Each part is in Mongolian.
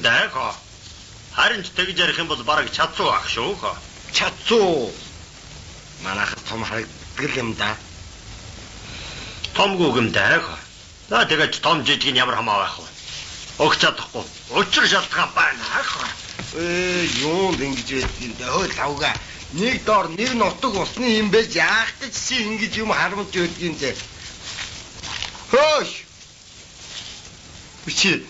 гэмтэй хоо. Харин ч тэгж ярих юм бол бараг чадсуу ах шүү хоо. Чадсуу. Манайх том харагддаг юм да. Томгүй гэмтэй хоо. За тэгэж том жижиг нь ямар хамаа байх вэ? Өгч чадахгүй. Учир шалтгаан байна хоо. Юунд ингэж байдгийг дээ хөө лавга. Нэг доор нэг нутаг усны юм байж яахтаж чи ингэж юм харамж байдгийг дээ. Хөөш. Чи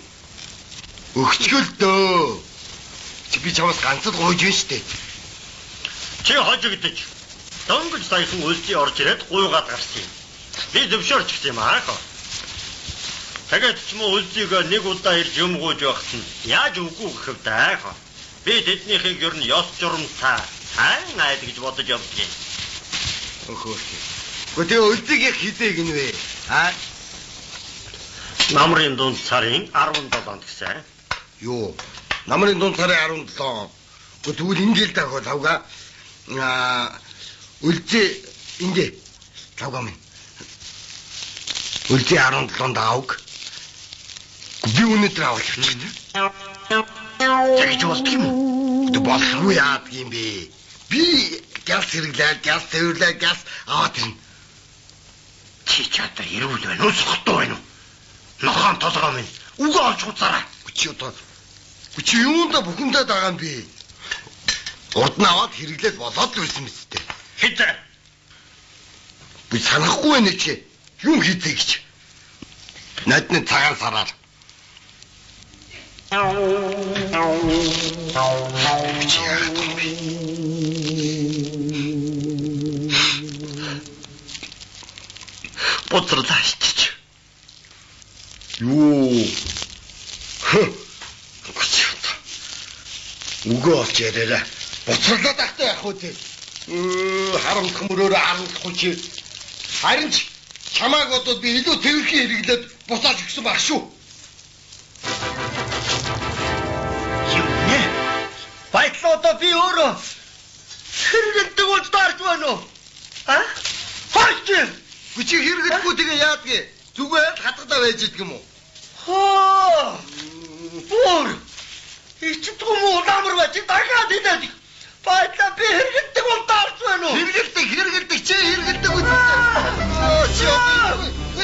өгчгөл дөө. Чи би чамаас ганцад гойж байна штэ. Чи хожигдож. Дөнгөж саяхан үлзий орж ирээд гуйгаад гарсан юм. Би зөвшөөрч гисэн юм хаа. Тэгээд ч мөн үлзийгээ нэг удаа ирж юмгууж байхад нь яаж үгүй гэхэв даа хаа. Би тэднийхийг ер нь ёс журамтай сайн айд гэж бодож явдгийн. Өхөөс. Гэхдээ үлзийгээ хизээ гинвэ. Аа? Намрын дунд сарын 17-нд гэсэн. Юу? Намрын дунд сарын 17. Тэгвэл ингээл даа хөө лавга. Үлзий ингээ лавга минь. Үлзий 17-нд аавг. Би өнөдөр авах чинь. Тэгж болдго юм уу? Тэг болохгүй яад юм бэ? Би газ хэрэглээ, газ төвлөө, газ аваад ирнэ. Чи чадар ирүүл байна уу, сохтой байна уу? Нохон толгой минь үгүй олж хуцаарай. Чи юунда бүхэндээ дагаа юм бэ? Урд нь аваад хэрэглээд болоод л байсан мэт дээ. Хизээ. Би санахгүй байна чи. Юм хийдэг гэж. Надны цагаан сараар. Чи яагаад юм бэ? Боцорлаач. Юу? Үгүй олж яриараа. Боцорлоод ахтай яах вэ те? Харамсах мөрөөрөө харамсахгүй чи. Харин ч чамааг бодоод би илүү тэрхий хэрэглээд буцааж өгсөн баг шүү. Байтлуудаа би өөрөө хэрэгэлдэг болж даарч байна уу? Аа? Хойч! Чи хэрэгэлдэггүй тэгээ яадгийг? Зүгээр хатгадаа байж идэх юм уу? Хоо! Бүр! Ичдгүй муу намар байж дагаад идэх. Байтлаа би хэрэгэлдэг бол даарч байна уу? Хэрэгэлдэг чи хэрэгэлдэг үү?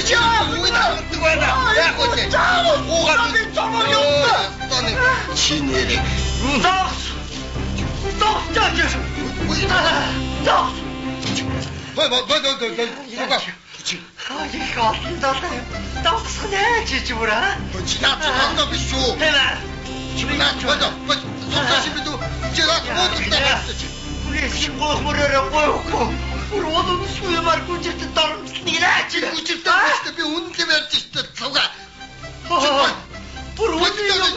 Чи үгүй байна. Яг үү. Уугаад би чамаг юм. Чи нэрээ. Дохтаж. Дох. Их олдоо. Дохснаа чи бүраа. Чи наач биш шүү. Чи наач бодоо. Суусан бид чи наач. Хүнээс гоох мөрөөрөө гохгүй. Бүр одонсгүй ямар гүжигт дарамтлыг наач. Гүжигт биш би үнэн ярьж штэ цавга. Бүр үнэн юм.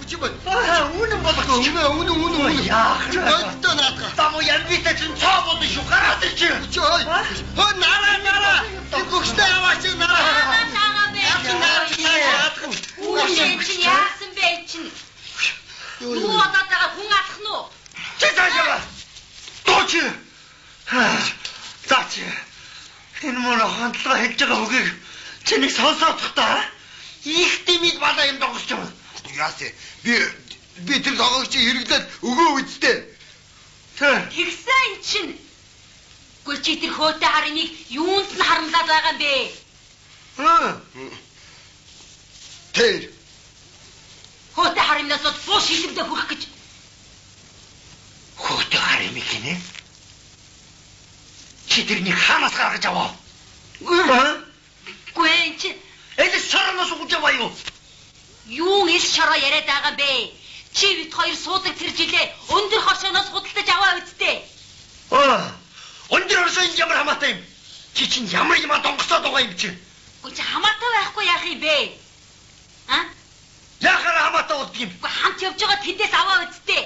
Чи бод. Үнэн болохгүй. Чи үнэн. Яах вэ? Бодтоо наатга. Тамо янбитай чинь цаа бодно шүү. Гараад чи. Хөө нараа. Ти бүгштэй аваач нараа. Үнэн чинь яасан бэ чинь? Юу одоотойгоо хүн алах нь уу? Чи таашаа. Тооч. Заач. Энэ мөн хандлага хийж байгаа үгийг чиний сонсоод та. Их димид бала юм догсож байна. Яасэ. Би тэр логог чи хэрэглээд өгөө үсттэй. Тэгсэн чинь. Гүр чи тэр хөөтэй хариныг юунд нь харамлаад байгаа юм бэ? Тэр. Хөөтэй харимнаас буу шилэмдээ хүрэх гэж. Хөөтэй харим гинэ. Чи тэрнийг хаанаас гаргаж аваа? Үгүй энэ чи элс шороноос уж аваа юу? Юу ил шороо яриад байгаа юм бэ? Чи бид хоёр суудаг тэр жилээ өндөр хошооноос худалдаж аваа үсттэй. Өндөр хошоо ямар хамаатай юм? Чи чинь ямар юм донгосоод байгаа юм чи? Үгүй чи хамаатай байхгүй яах юм бэ? Яхаар хамаатай болдго юм? Үгүй хамт явж байгаа тэндээс аваа үсттэй.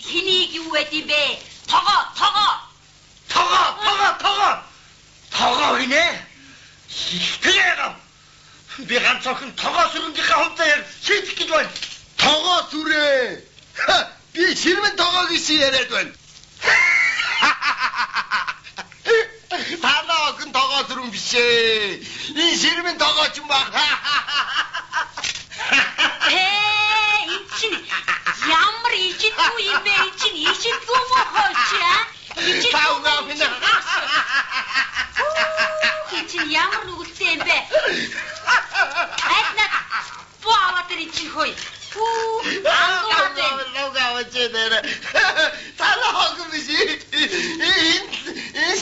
Хэнийг юу байд юм бэ? Тогоо гинэ. Тэгээ. Би ганцхан тогоо сүрэнгийнхаа хувьд яг шийдэх гэж байна. Тогоо сүрээ. Би ширмэн тогоо гэж яриад байна. Танаа гэн тогоо сүрэн биш ээ. Энэ ширмэн тогоо ч юм баг. Таугаа минь. Чи ямар нүгэлтэй юм бэ? Айднаа. Боо тэр чинь хөөе. Лугаа очээд. Тала хогмиш. Энэ